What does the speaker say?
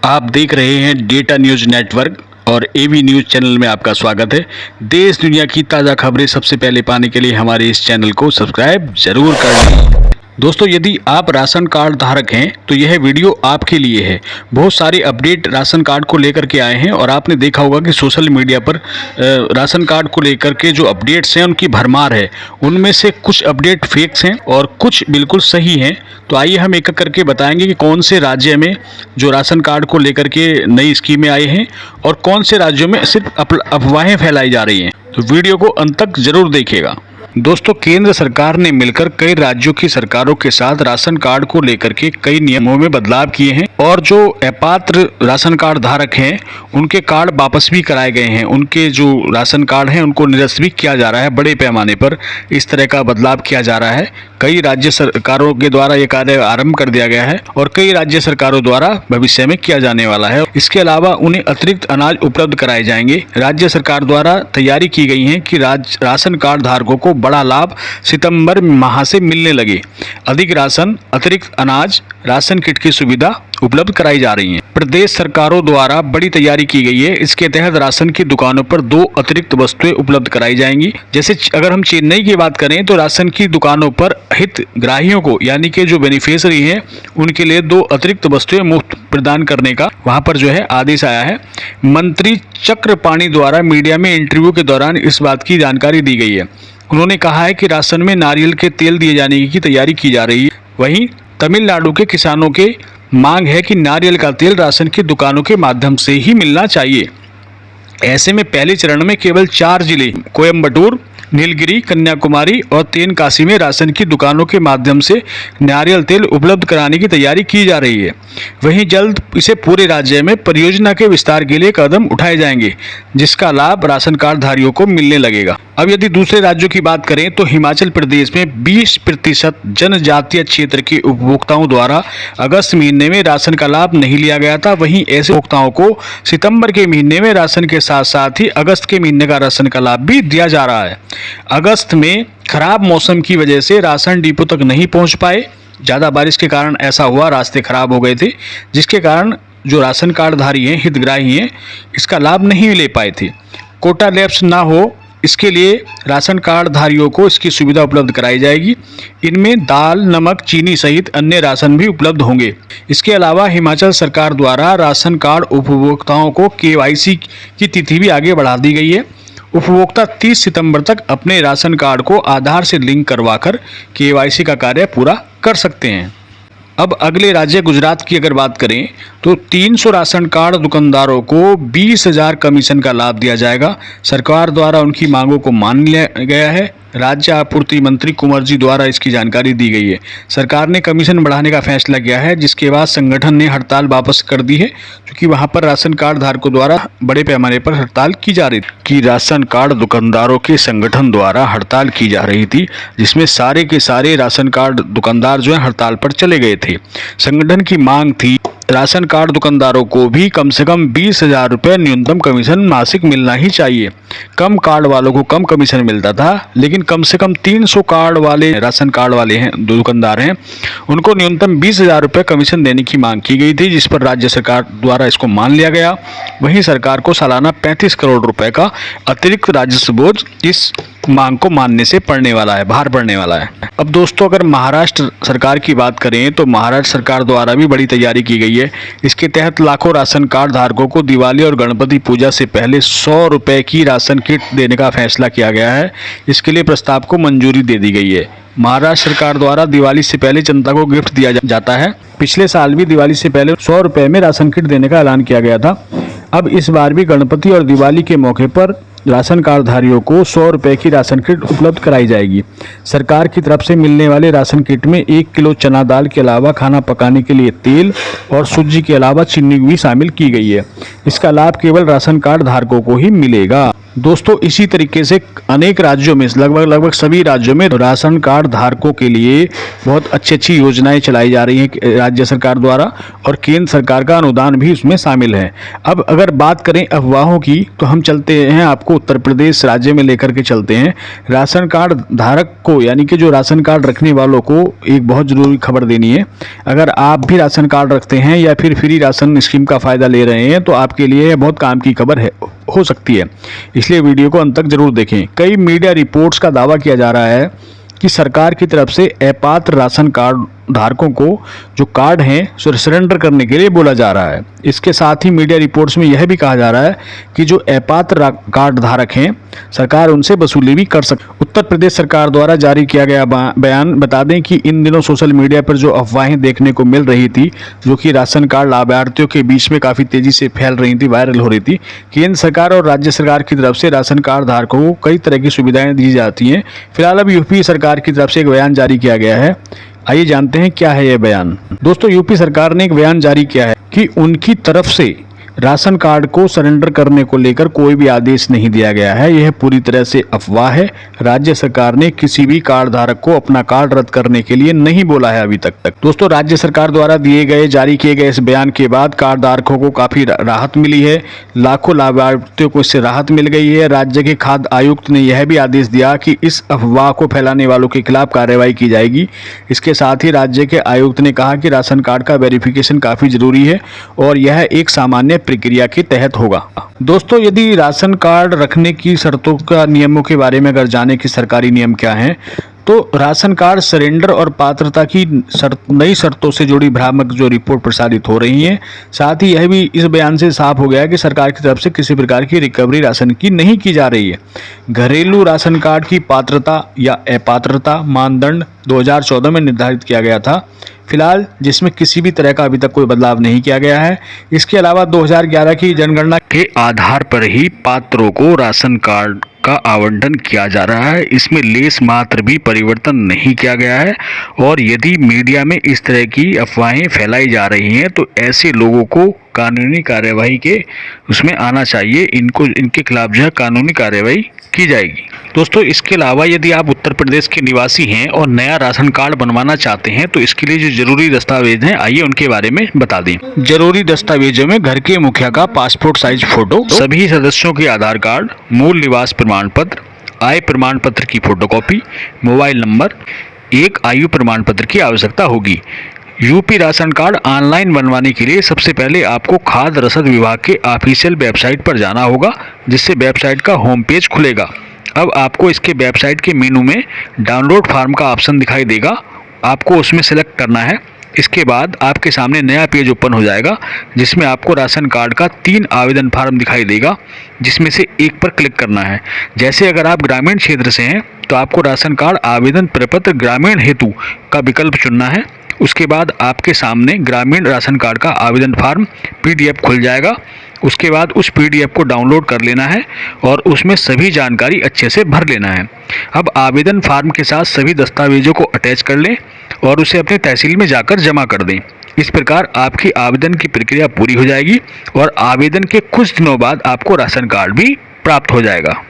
आप देख रहे हैं डेटा न्यूज नेटवर्क और एवी न्यूज चैनल में आपका स्वागत है। देश दुनिया की ताज़ा खबरें सबसे पहले पाने के लिए हमारे इस चैनल को सब्सक्राइब जरूर कर लें। दोस्तों, यदि आप राशन कार्ड धारक हैं तो यह वीडियो आपके लिए है। बहुत सारे अपडेट राशन कार्ड को लेकर के आए हैं और आपने देखा होगा कि सोशल मीडिया पर राशन कार्ड को लेकर के जो अपडेट्स हैं उनकी भरमार है। उनमें से कुछ अपडेट फेक्स हैं और कुछ बिल्कुल सही हैं। तो आइए हम एक एक करके बताएंगे कि कौन से राज्य में जो राशन कार्ड को लेकर के नई स्कीमें आई हैं और कौन से राज्यों में सिर्फ अफवाहें फैलाई जा रही हैं। तो वीडियो को अंत तक जरूर देखिएगा। दोस्तों, केंद्र सरकार ने मिलकर कई राज्यों की सरकारों के साथ राशन कार्ड को लेकर के कई नियमों में बदलाव किए हैं और जो अपात्र राशन कार्ड धारक हैं उनके कार्ड वापस भी कराए गए हैं। उनके जो राशन कार्ड हैं उनको निरस्त भी किया जा रहा है। बड़े पैमाने पर इस तरह का बदलाव किया जा रहा है। कई राज्य सरकारों के द्वारा ये कार्य आरंभ कर दिया गया है और कई राज्य सरकारों द्वारा भविष्य में किया जाने वाला है। इसके अलावा उन्हें अतिरिक्त अनाज उपलब्ध कराए जाएंगे। राज्य सरकार द्वारा तैयारी की गई है कि राशन कार्ड धारकों को बड़ा लाभ सितंबर माह से मिलने लगे। अधिक राशन, अतिरिक्त अनाज, राशन किट की सुविधा उपलब्ध कराई जा रही है। प्रदेश सरकारों द्वारा बड़ी तैयारी की गई है। इसके तहत राशन की दुकानों पर 2 अतिरिक्त वस्तुएं उपलब्ध कराई जाएंगी। जैसे अगर हम चेन्नई की बात करें तो राशन की दुकानों पर हितग्राहियों को यानी कि जो बेनिफिशियरी हैं उनके लिए 2 अतिरिक्त वस्तुएं मुफ्त प्रदान करने का वहां पर जो है आदेश आया है। मंत्री चक्रपाणी द्वारा मीडिया में इंटरव्यू के दौरान इस बात की जानकारी दी गई है। उन्होंने कहा है कि राशन में नारियल के तेल दिए जाने की तैयारी की जा रही है। वहीं तमिलनाडु के किसानों के मांग है कि नारियल का तेल राशन की दुकानों के माध्यम से ही मिलना चाहिए। ऐसे में पहले चरण में केवल 4 जिले कोयम्बटूर, नीलगिरी, कन्याकुमारी और तेनकासी में राशन की दुकानों के माध्यम से नारियल तेल उपलब्ध कराने की तैयारी की जा रही है। वहीं जल्द इसे पूरे राज्य में परियोजना के विस्तार के लिए कदम उठाए जाएंगे, जिसका लाभ राशन कार्ड धारियों को मिलने लगेगा। अब यदि दूसरे राज्यों की बात करें तो हिमाचल प्रदेश में 20% जनजातीय क्षेत्र के उपभोक्ताओं द्वारा अगस्त महीने में राशन का लाभ नहीं लिया गया था। वहीं ऐसे उपभोक्ताओं को सितंबर के महीने में राशन के साथ साथ ही अगस्त के महीने का राशन का लाभ भी दिया जा रहा है। अगस्त में खराब मौसम की वजह से राशन डिपो तक नहीं पहुंच पाए। ज़्यादा बारिश के कारण ऐसा हुआ, रास्ते खराब हो गए थे, जिसके कारण जो राशन कार्ड धारी हैं, हितग्राही हैं, इसका लाभ नहीं ले पाए थे। कोटा लैप्स ना हो इसके लिए राशन कार्ड धारियों को इसकी सुविधा उपलब्ध कराई जाएगी। इनमें दाल, नमक, चीनी सहित अन्य राशन भी उपलब्ध होंगे। इसके अलावा हिमाचल सरकार द्वारा राशन कार्ड उपभोक्ताओं को KYC की तिथि भी आगे बढ़ा दी गई है। उपभोक्ता 30 सितंबर तक अपने राशन कार्ड को आधार से लिंक करवाकर KYC का कार्य पूरा कर सकते हैं। अब अगले राज्य गुजरात की अगर बात करें तो 300 राशन कार्ड दुकानदारों को 20,000 कमीशन का लाभ दिया जाएगा। सरकार द्वारा उनकी मांगों को मान लिया गया है। राज्य आपूर्ति मंत्री कुंवर जी द्वारा इसकी जानकारी दी गई है। सरकार ने कमीशन बढ़ाने का फैसला किया है, जिसके बाद संगठन ने हड़ताल वापस कर दी है, क्योंकि वहां पर राशन कार्ड धारकों द्वारा बड़े पैमाने पर हड़ताल की जा रही थी। कि राशन कार्ड दुकानदारों के संगठन द्वारा हड़ताल की जा रही थी, जिसमें सारे के सारे राशन कार्ड दुकानदार जो है हड़ताल पर चले गए थे। संगठन की मांग थी राशन कार्ड दुकानदारों को भी कम से कम 20,000 रुपये न्यूनतम कमीशन मासिक मिलना ही चाहिए। कम कार्ड वालों को कम कमीशन मिलता था, लेकिन कम से कम 300 कार्ड वाले राशन कार्ड वाले हैं दुकानदार हैं, उनको न्यूनतम 20,000 रुपये कमीशन देने की मांग की गई थी, जिस पर राज्य सरकार द्वारा इसको मान लिया गया। वहीं सरकार को सालाना 35 करोड़ रुपए का अतिरिक्त राजस्व बोझ इस मांग को मानने से पड़ने वाला है, भार पड़ने वाला है। अब दोस्तों, अगर महाराष्ट्र सरकार की बात करें तो महाराष्ट्र सरकार द्वारा भी बड़ी तैयारी की गई है। इसके तहत लाखों राशन कार्ड धारकों को दिवाली और गणपति पूजा से पहले 100 रुपये की राशन किट देने का फैसला किया गया है। इसके लिए प्रस्ताव को मंजूरी दे दी गई है। महाराष्ट्र सरकार द्वारा दिवाली से पहले जनता को गिफ्ट दिया जाता है। पिछले साल भी दिवाली से पहले 100 रुपये में राशन किट देने का ऐलान किया गया था। अब इस बार भी गणपति और दिवाली के मौके पर राशन कार्डधारियों को 100 रुपये की राशन किट उपलब्ध कराई जाएगी। सरकार की तरफ से मिलने वाले राशन किट में 1 किलो चना दाल के अलावा खाना पकाने के लिए तेल और सूजी के अलावा चीनी भी शामिल की गई है। इसका लाभ केवल राशन कार्ड धारकों को ही मिलेगा। दोस्तों इसी तरीके से अनेक राज्यों में, लगभग सभी राज्यों में राशन कार्ड धारकों के लिए बहुत अच्छी योजनाएं चलाई जा रही हैं राज्य सरकार द्वारा, और केंद्र सरकार का अनुदान भी उसमें शामिल है। अब अगर बात करें अफवाहों की, तो हम चलते हैं, आपको उत्तर प्रदेश राज्य में लेकर के चलते हैं। राशन कार्ड धारक को, यानी कि जो राशन कार्ड रखने वालों को एक बहुत ज़रूरी खबर देनी है। अगर आप भी राशन कार्ड रखते हैं या फिर फ्री राशन स्कीम का फ़ायदा ले रहे हैं, तो आपके लिए यह बहुत काम की खबर हो सकती है, इसलिए वीडियो को अंत तक जरूर देखें। कई मीडिया रिपोर्ट्स का दावा किया जा रहा है कि सरकार की तरफ से अपात्र राशन कार्ड धारकों को जो कार्ड हैं सरेंडर करने के लिए बोला जा रहा है। इसके साथ ही मीडिया रिपोर्ट्स में यह भी कहा जा रहा है कि जो अपात्र कार्ड धारक हैं, सरकार उनसे वसूली भी कर सकती है। उत्तर प्रदेश सरकार द्वारा जारी किया गया बयान, बता दें कि इन दिनों सोशल मीडिया पर जो अफवाहें देखने को मिल रही थी, जो कि राशन कार्ड लाभार्थियों के बीच में काफ़ी तेज़ी से फैल रही थी, वायरल हो रही थी। केंद्र सरकार और राज्य सरकार की तरफ से राशन कार्ड धारकों को कई तरह की सुविधाएं दी जाती हैं। फिलहाल अब यूपी सरकार की तरफ से एक बयान जारी किया गया है। आइए जानते हैं क्या है यह बयान। दोस्तों यूपी सरकार ने एक बयान जारी किया है कि उनकी तरफ से राशन कार्ड को सरेंडर करने को लेकर कोई भी आदेश नहीं दिया गया है। यह पूरी तरह से अफवाह है। राज्य सरकार ने किसी भी कार्ड धारक को अपना कार्ड रद्द करने के लिए नहीं बोला है अभी तक। दोस्तों राज्य सरकार द्वारा जारी किए गए इस बयान के बाद कार्ड धारकों को काफी राहत मिली है। लाखों लाभार्थियों को इससे राहत मिल गई है। राज्य के खाद्य आयुक्त ने यह भी आदेश दिया कि इस अफवाह को फैलाने वालों के खिलाफ कार्रवाई की जाएगी। इसके साथ ही राज्य के आयुक्त ने कहा कि राशन कार्ड का वेरिफिकेशन काफी जरूरी है और यह एक सामान्य प्रक्रिया के तहत होगा। दोस्तों यदि राशन कार्ड रखने की शर्तों का, नियमों के बारे में अगर जाने कि सरकारी नियम क्या हैं, तो राशन कार्ड सरेंडर और पात्रता की नई शर्तों से जुड़ी भ्रामक जो रिपोर्ट प्रसारित हो रही हैं। साथ ही यह भी इस बयान से साफ हो गया कि सरकार की तरफ से किसी प्रकार की रिकवरी राशन की नहीं की जा रही है। घरेलू राशन कार्ड की पात्रता या अपात्रता मानदंड 2014 में निर्धारित किया गया था, फिलहाल जिसमें किसी भी तरह का अभी तक कोई बदलाव नहीं किया गया है। इसके अलावा 2011 की जनगणना के आधार पर ही पात्रों को राशन कार्ड का आवंटन किया जा रहा है। इसमें लेस मात्र भी परिवर्तन नहीं किया गया है। और यदि मीडिया में इस तरह की अफवाहें फैलाई जा रही हैं, तो ऐसे लोगों को कानूनी कार्यवाही के उसमें आना चाहिए। इनके खिलाफ जो है कानूनी कार्यवाही की जाएगी। दोस्तों इसके अलावा यदि आप उत्तर प्रदेश के निवासी हैं और नया राशन कार्ड बनवाना चाहते हैं, तो इसके लिए जो जरूरी दस्तावेज हैं, आइए उनके बारे में बता दें। जरूरी दस्तावेजों में घर के मुखिया का पासपोर्ट साइज फोटो, सभी सदस्यों के आधार कार्ड, मूल निवास प्रमाण पत्र, आय प्रमाण पत्र की फोटोकॉपी, मोबाइल नंबर, एक आयु प्रमाण पत्र की आवश्यकता होगी। यूपी राशन कार्ड ऑनलाइन बनवाने के लिए सबसे पहले आपको खाद्य रसद विभाग के ऑफिशियल वेबसाइट पर जाना होगा, जिससे वेबसाइट का होम पेज खुलेगा। अब आपको इसके वेबसाइट के मेनू में डाउनलोड फार्म का ऑप्शन दिखाई देगा, आपको उसमें सेलेक्ट करना है। इसके बाद आपके सामने नया पेज ओपन हो जाएगा, जिसमें आपको राशन कार्ड का 3 आवेदन फार्म दिखाई देगा, जिसमें से एक पर क्लिक करना है। जैसे अगर आप ग्रामीण क्षेत्र से हैं, तो आपको राशन कार्ड आवेदन प्रपत्र ग्रामीण हेतु का विकल्प चुनना है। उसके बाद आपके सामने ग्रामीण राशन कार्ड का आवेदन फार्म PDF खुल जाएगा। उसके बाद उस PDF को डाउनलोड कर लेना है और उसमें सभी जानकारी अच्छे से भर लेना है। अब आवेदन फार्म के साथ सभी दस्तावेजों को अटैच कर लें और उसे अपने तहसील में जाकर जमा कर दें। इस प्रकार आपकी आवेदन की प्रक्रिया पूरी हो जाएगी और आवेदन के कुछ दिनों बाद आपको राशन कार्ड भी प्राप्त हो जाएगा।